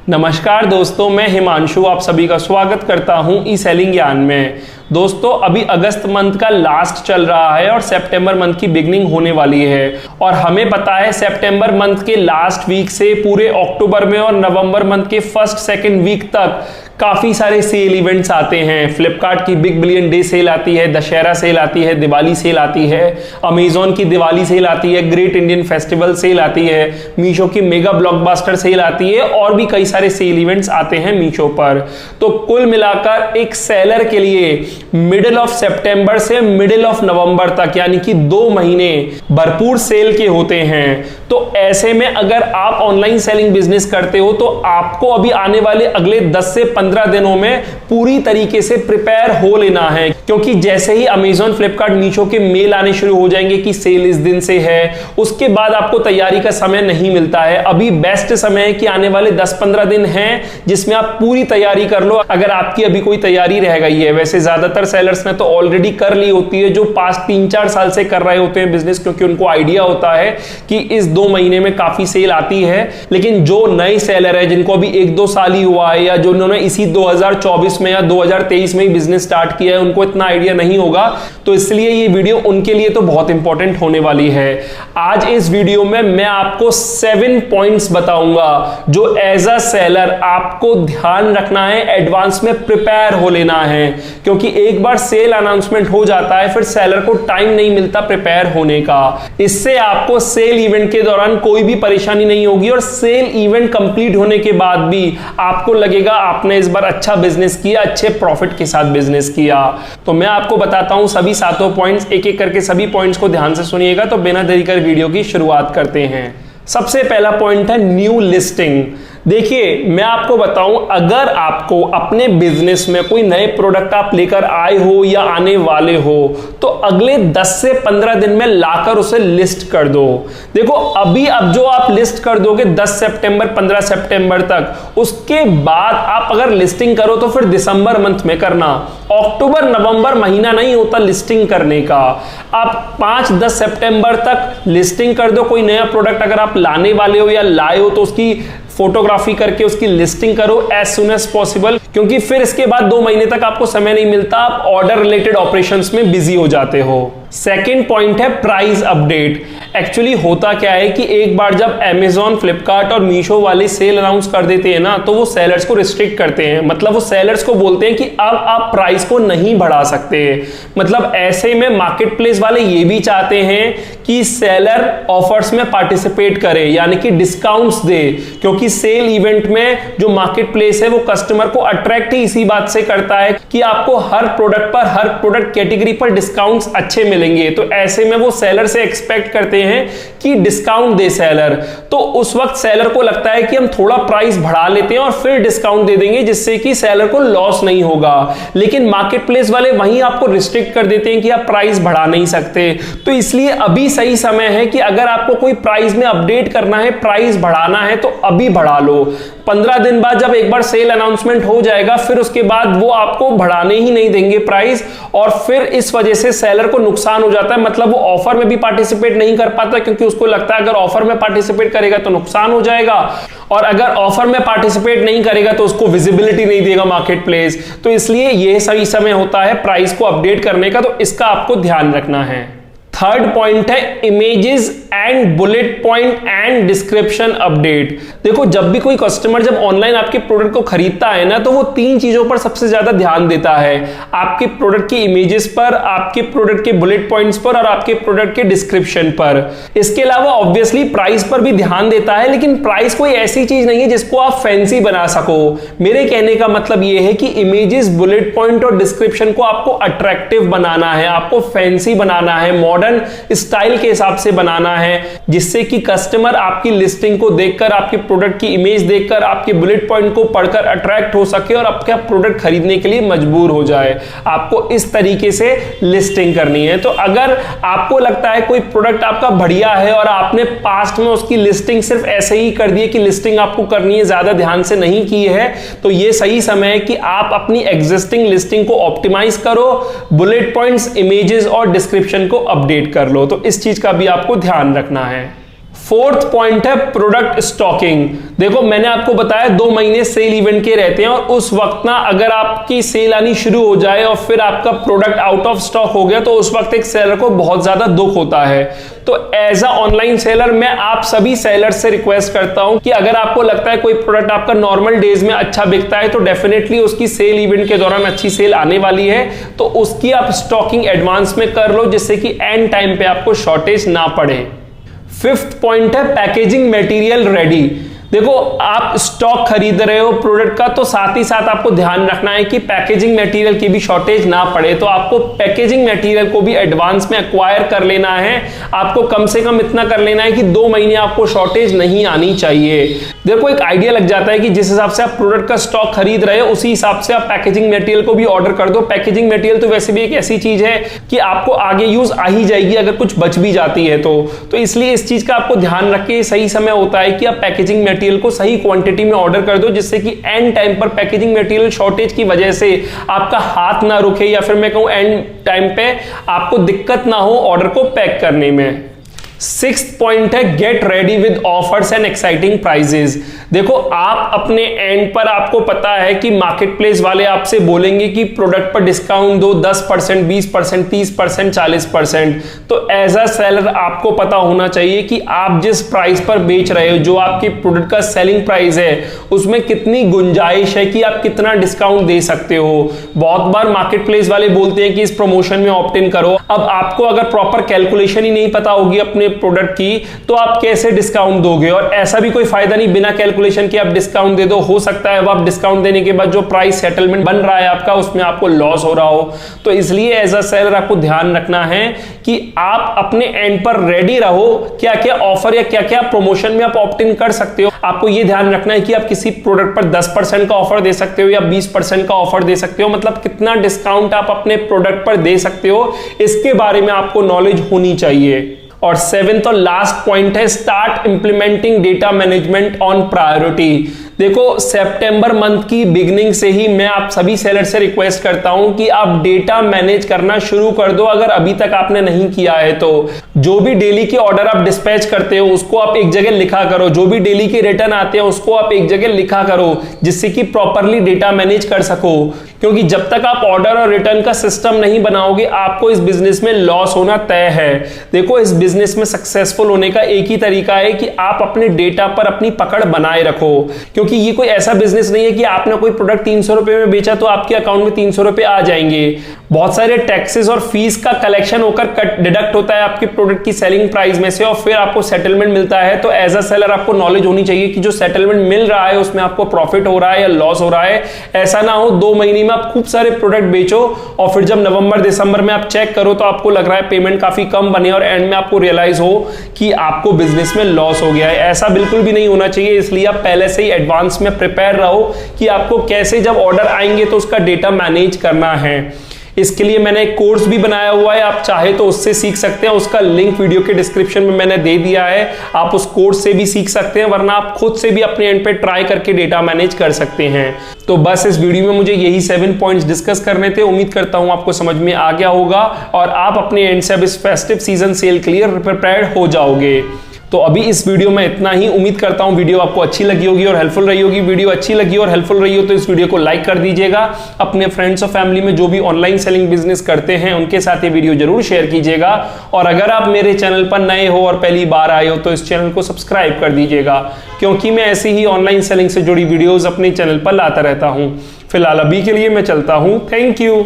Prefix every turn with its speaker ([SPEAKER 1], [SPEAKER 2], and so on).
[SPEAKER 1] नमस्कार दोस्तों, मैं हिमांशु आप सभी का स्वागत करता हूं ई सेलिंग ज्ञान में। दोस्तों, अभी अगस्त मंथ का लास्ट चल रहा है और सितंबर मंथ की बिगनिंग होने वाली है और हमें पता है सितंबर मंथ के लास्ट वीक से पूरे अक्टूबर में और नवंबर मंथ के फर्स्ट सेकंड वीक तक काफी सारे सेल इवेंट्स आते हैं। फ्लिपकार्ट की बिग बिलियन डे सेल आती है, दशहरा सेल आती है, दिवाली सेल आती है, अमेजॉन की दिवाली सेल आती है, ग्रेट इंडियन फेस्टिवल सेल आती है, मीशो की मेगा ब्लॉकबस्टर सेल आती है और भी कई सारे सेल इवेंट्स आते हैं मीशो पर। तो कुल मिलाकर एक सेलर के लिए मिडिल ऑफ सितंबर से मिडिल ऑफ नवंबर तक यानी कि 2 महीने भरपूर सेल के होते हैं। तो ऐसे में अगर आप ऑनलाइन सेलिंग बिजनेस करते हो तो आपको अभी आने वाले अगले 10 से 15 दिनों में पूरी तरीके से प्रिपेयर हो लेना है, क्योंकि जैसे ही अमेजॉन, फ्लिपकार्ट, मीशो के मेल आने शुरू हो जाएंगे कि सेल इस दिन से है, उसके बाद आपको तैयारी का समय नहीं मिलता है। अभी बेस्ट समय है कि आने वाले 10-15 दिन हैं जिसमें आप पूरी तैयारी कर लो, अगर आपकी अभी कोई तैयारी रह गई है। वैसे ज्यादातर सेलर्स ने तो ऑलरेडी कर ली होती है, जो पास्ट 3-4 साल से कर रहे होते हैं बिजनेस, क्योंकि उनको आइडिया होता है कि इस 2 महीने में काफी सेल आती है। लेकिन जो नए सेलर है, जिनको अभी 1-2 साल ही हुआ है या जो उन्होंने इसी 2024 में या 2023 में ही बिजनेस स्टार्ट किया है, उनको इतना आइडिया नहीं होगा। तो इसलिए ये वीडियो उनके लिए तो बहुत इंपॉर्टेंट होने वाली है। आज इस वीडियो में मैं आपको 7 पॉइंट्स बताऊंगा जो एज अ सेलर आपको ध्यान रखना है, एडवांस में प्रिपेयर हो लेना है, क्योंकि एक बार सेल अनाउंसमेंट हो जाता है फिर सेलर को टाइम नहीं मिलता प्रिपेयर होने का। इससे आपको सेल इवेंट के दौरान कोई भी परेशानी नहीं होगी और सेल इवेंट कंप्लीट होने के बाद भी आपको लगेगा आपने इस बार अच्छा बिजनेस किया, अच्छे प्रॉफिट के साथ बिजनेस किया। तो मैं आपको बताता हूं सभी 7 पॉइंट्स, एक एक करके सभी पॉइंट्स को ध्यान से सुनिएगा। तो बिना देरी कर वीडियो की शुरुआत करते हैं। सबसे पहला पॉइंट है न्यू लिस्टिंग। देखिए, मैं आपको बताऊं, अगर आपको अपने बिजनेस में कोई नए प्रोडक्ट आप लेकर आए हो या आने वाले हो तो अगले 10 से 15 दिन में लाकर उसे लिस्ट कर दो। देखो, अब जो आप लिस्ट कर दोगे 10 सितंबर 15 सितंबर तक, उसके बाद आप अगर लिस्टिंग करो तो फिर दिसंबर मंथ में करना। अक्टूबर नवंबर महीना नहीं होता लिस्टिंग करने का। आप 5-10 सितंबर तक लिस्टिंग कर दो। कोई नया प्रोडक्ट अगर आप लाने वाले हो या लाए हो तो उसकी फोटोग्राफी करके उसकी लिस्टिंग करो एज सुन एज पॉसिबल, क्योंकि फिर इसके बाद 2 महीने तक आपको समय नहीं मिलता, आप ऑर्डर रिलेटेड ऑपरेशंस में बिजी हो जाते हो। सेकेंड पॉइंट है प्राइस अपडेट। एक्चुअली होता क्या है कि एक बार जब अमेजॉन, फ्लिपकार्ट और मीशो वाले सेल अनाउंस कर देते हैं ना, तो वो सेलर्स को रिस्ट्रिक्ट करते हैं। मतलब वो सेलर्स को बोलते हैं कि अब आप प्राइस को नहीं बढ़ा सकते। मतलब ऐसे में मार्केट प्लेस वाले ये भी चाहते हैं कि सेलर ऑफर्स में पार्टिसिपेट करे, यानी कि डिस्काउंट्स दे, क्योंकि सेल इवेंट में जो मार्केट प्लेस है वो कस्टमर को अट्रैक्ट ही इसी बात से करता है कि आपको हर प्रोडक्ट पर, हर प्रोडक्ट कैटेगरी पर डिस्काउंट्स अच्छे मिलेंगे। तो ऐसे में वो सेलर से एक्सपेक्ट करते हैं कि डिस्काउंट दे सेलर। तो उस वक्त सेलर को लगता है कि हम थोड़ा प्राइस बढ़ा लेते हैं और फिर डिस्काउंट दे देंगे, जिससे कि सेलर को लॉस नहीं होगा। लेकिन मार्केट प्लेस वाले वहीं आपको रिस्ट्रिक्ट कर देते हैं कि आप प्राइस बढ़ा नहीं सकते। तो इसलिए अभी सही समय है कि अगर आपको कोई प्राइस में अपडेट करना है, प्राइस बढ़ाना है, तो अभी बढ़ा लो। 15 दिन बाद जब एक बार सेल अनाउंसमेंट हो जाएगा, फिर उसके बाद वो आपको बढ़ाने ही नहीं देंगे प्राइस, और फिर इस वजह से सेलर को नुकसान हो जाता है। मतलब वो ऑफर में भी पार्टिसिपेट नहीं कर पाता, क्योंकि उसको लगता है अगर ऑफर में पार्टिसिपेट करेगा तो नुकसान हो जाएगा, और अगर ऑफर में पार्टिसिपेट नहीं करेगा तो उसको विजिबिलिटी नहीं देगा मार्केट प्लेस। तो इसलिए यह सही समय होता है प्राइस को अपडेट करने का, तो इसका आपको ध्यान रखना है। थर्ड पॉइंट है images and bullet point and description update. देखो, जब भी कोई कस्टमर जब ऑनलाइन आपके प्रोडक्ट को खरीदता है ना, तो वो 3 चीजों पर सबसे ज्यादा ध्यान देता है। आपके प्रोडक्ट की इमेजेस पर, आपके प्रोडक्ट के बुलेट पॉइंट्स पर और आपके प्रोडक्ट के डिस्क्रिप्शन पर। इसके अलावा ऑब्वियसली प्राइस पर भी ध्यान देता है, लेकिन प्राइस कोई ऐसी चीज नहीं है जिसको आप फैंसी बना सको। मेरे कहने का मतलब यह है कि इमेजेस, बुलेट पॉइंट और डिस्क्रिप्शन को आपको अट्रैक्टिव बनाना है, आपको फैंसी बनाना है, मॉडर्न स्टाइल के हिसाब से बनाना है, जिससे कि कस्टमर आपकी लिस्टिंग को देखकर, आपके प्रोडक्ट की इमेज देखकर, आपके बुलेट पॉइंट को पढ़कर अट्रैक्ट हो सके और आपका प्रोडक्ट खरीदने के लिए मजबूर हो जाए। आपको इस तरीके से लिस्टिंग करनी है। तो अगर आपको लगता है कोई प्रोडक्ट आपका बढ़िया है और आपने पास्ट में उसकी लिस्टिंग सिर्फ ऐसे ही कर दी है कि लिस्टिंग आपको करनी है, ज्यादा ध्यान से नहीं की है, तो यह सही समय है कि आप अपनी एग्जिस्टिंग लिस्टिंग को ऑप्टिमाइज करो, बुलेट पॉइंट्स, इमेजेस और डिस्क्रिप्शन को अपडेट कर लो। तो इस चीज का भी आपको ध्यान रखना है। फोर्थ पॉइंट है प्रोडक्ट स्टॉकिंग। देखो मैंने आपको बताया 2 महीने सेल इवेंट के रहते हैं और उस वक्त ना अगर आपकी सेल आनी शुरू हो जाए और फिर आपका प्रोडक्ट आउट ऑफ स्टॉक हो गया तो उस वक्त एक सेलर को बहुत ज्यादा दुख होता है। तो एज अ ऑनलाइन सेलर मैं आप सभी सेलर्स से रिक्वेस्ट करता हूं कि अगर आपको लगता है कोई प्रोडक्ट आपका नॉर्मल डेज में अच्छा बिकता है तो डेफिनेटली उसकी सेल इवेंट के दौरान अच्छी सेल आने वाली है, तो उसकी आप स्टॉकिंग एडवांस में कर लो जिससे कि एंड टाइम पे आपको शॉर्टेज ना पड़े। फिफ्थ पॉइंट है पैकेजिंग मटेरियल रेडी। देखो आप स्टॉक खरीद रहे हो प्रोडक्ट का तो साथ ही साथ आपको ध्यान रखना है कि पैकेजिंग मटेरियल की भी शॉर्टेज ना पड़े, तो आपको पैकेजिंग मटेरियल को भी एडवांस में एक्वायर कर लेना है। आपको कम से कम इतना कर लेना है कि 2 महीने आपको शॉर्टेज नहीं आनी चाहिए। देखो एक आइडिया लग जाता है कि जिस हिसाब से आप प्रोडक्ट का स्टॉक खरीद रहे हो उसी हिसाब से आप पैकेजिंग मटेरियल को भी ऑर्डर कर दो। पैकेजिंग मटेरियल तो वैसे भी एक ऐसी चीज है कि आपको आगे यूज आ ही जाएगी अगर कुछ बच भी जाती है तो इसलिए इस चीज का आपको ध्यान रख के सही समय होता है कि आप पैकेजिंग मटेरियल को सही क्वांटिटी में ऑर्डर कर दो जिससे कि एंड टाइम पर पैकेजिंग मटेरियल शॉर्टेज की वजह से आपका हाथ ना रुके या फिर मैं कहूं एंड टाइम पे आपको दिक्कत ना हो ऑर्डर को पैक करने में। सिक्स्थ पॉइंट है get ready with offers and exciting prices. देखो आप अपने एंड पर आपको पता है कि मार्केट प्लेस वाले आपसे बोलेंगे कि प्रोडक्ट पर डिस्काउंट दो 10%, 20%, 30%, 40%। तो एज अ सेलर आपको पता होना चाहिए कि आप जिस प्राइस पर बेच रहे हो, जो आपकी प्रोडक्ट का सेलिंग प्राइस है, उसमें कितनी गुंजाइश है कि आप कितना डिस्काउंट दे सकते हो। बहुत बार मार्केट प्लेस वाले बोलते हैं कि इस प्रमोशन में ऑप्ट इन करो। अब आपको अगर प्रॉपर कैलकुलेशन ही नहीं पता होगी अपने प्रोडक्ट की तो आप कैसे डिस्काउंट दोगे, और ऐसा भी कोई फायदा नहीं बिना कैलकुलेशन के आप डिस्काउंट दे दो। हो सकता है अब आप डिस्काउंट देने के बाद जो प्राइस सेटलमेंट बन रहा है आपका उसमें आपको लॉस हो रहा हो। तो इसलिए एज अ सेलर आपको ध्यान रखना है कि आप अपने एंड पर रेडी रहो, क्या क्या ऑफर या क्या क्या प्रमोशन में आप ऑप्ट इन कर सकते हो। आपको यह ध्यान रखना है कि आप किसी प्रोडक्ट पर 10% का ऑफर दे सकते हो या 20% का ऑफर दे सकते हो, मतलब कितना डिस्काउंट आप अपने प्रोडक्ट पर दे सकते हो इसके बारे में आपको नॉलेज होनी चाहिए। और 7th और लास्ट पॉइंट है start implementing data management on priority. देखो सितंबर मंथ की बिगनिंग से ही मैं आप सभी सेलर से रिक्वेस्ट करता हूं कि आप डेटा मैनेज करना शुरू कर दो अगर अभी तक आपने नहीं किया है तो। जो भी डेली के ऑर्डर आप डिस्पैच करते हो उसको आप एक जगह लिखा करो, जो भी डेली के रिटर्न आते हैं उसको आप एक जगह लिखा करो जिससे कि प्रॉपरली डेटा मैनेज कर सको, क्योंकि जब तक आप ऑर्डर और रिटर्न का सिस्टम नहीं बनाओगे आपको इस बिजनेस में लॉस होना तय है। देखो इस बिजनेस में सक्सेसफुल होने का एक ही तरीका है कि आप अपने डेटा पर अपनी पकड़ बनाए रखो, क्योंकि ये कोई ऐसा बिजनेस नहीं है कि आपने कोई प्रोडक्ट 300 रुपए में बेचा तो आपके अकाउंट में 300 रुपए आ जाएंगे। बहुत सारे टैक्सेस और फीस का कलेक्शन होकर कट डिडक्ट होता है आपके प्रोडक्ट की सेलिंग प्राइस में से और फिर आपको सेटलमेंट मिलता है। तो एज अ सेलर आपको नॉलेज होनी चाहिए कि जो सेटलमेंट मिल रहा है उसमें आपको प्रॉफिट हो रहा है या लॉस हो रहा है। ऐसा ना हो 2 महीने में आप खूब सारे प्रोडक्ट बेचो और फिर जब नवंबर दिसंबर में आप चेक करो तो आपको लग रहा है पेमेंट काफी कम बने और एंड में आपको रियलाइज हो कि आपको बिजनेस में लॉस हो गया है। ऐसा बिल्कुल भी नहीं होना चाहिए, इसलिए आप पहले से ही एडवांस में प्रिपेयर रहो कि आपको कैसे जब ऑर्डर आएंगे तो उसका डेटा मैनेज करना है। इसके लिए मैंने एक कोर्स भी बनाया हुआ है, आप चाहे तो उससे सीख सकते हैं, उसका लिंक वीडियो के डिस्क्रिप्शन में मैंने दे दिया है। आप उस कोर्स से भी सीख सकते हैं, वरना आप खुद से भी अपने एंड पे ट्राई करके डेटा मैनेज कर सकते हैं। तो बस इस वीडियो में मुझे यही 7 पॉइंट्स डिस्कस करने थे। उम्मीद करता हूं आपको समझ में आ गया होगा और आप अपने एंड से अब इस फेस्टिव सीजन सेल के लिए प्रिपेयर्ड हो जाओगे। तो अभी इस वीडियो में इतना ही। उम्मीद करता हूं वीडियो आपको अच्छी लगी होगी और हेल्पफुल रही होगी। वीडियो अच्छी लगी और हेल्पफुल रही हो तो इस वीडियो को लाइक कर दीजिएगा। अपने फ्रेंड्स और फैमिली में जो भी ऑनलाइन सेलिंग बिजनेस करते हैं उनके साथ ये वीडियो जरूर शेयर कीजिएगा। और अगर आप मेरे चैनल पर नए हो और पहली बार आए हो तो इस चैनल को सब्सक्राइब कर दीजिएगा, क्योंकि मैं ऐसी ही ऑनलाइन सेलिंग से जुड़ी वीडियोज अपने चैनल पर लाता रहता हूं। फिलहाल अभी के लिए मैं चलता हूं। Thank you.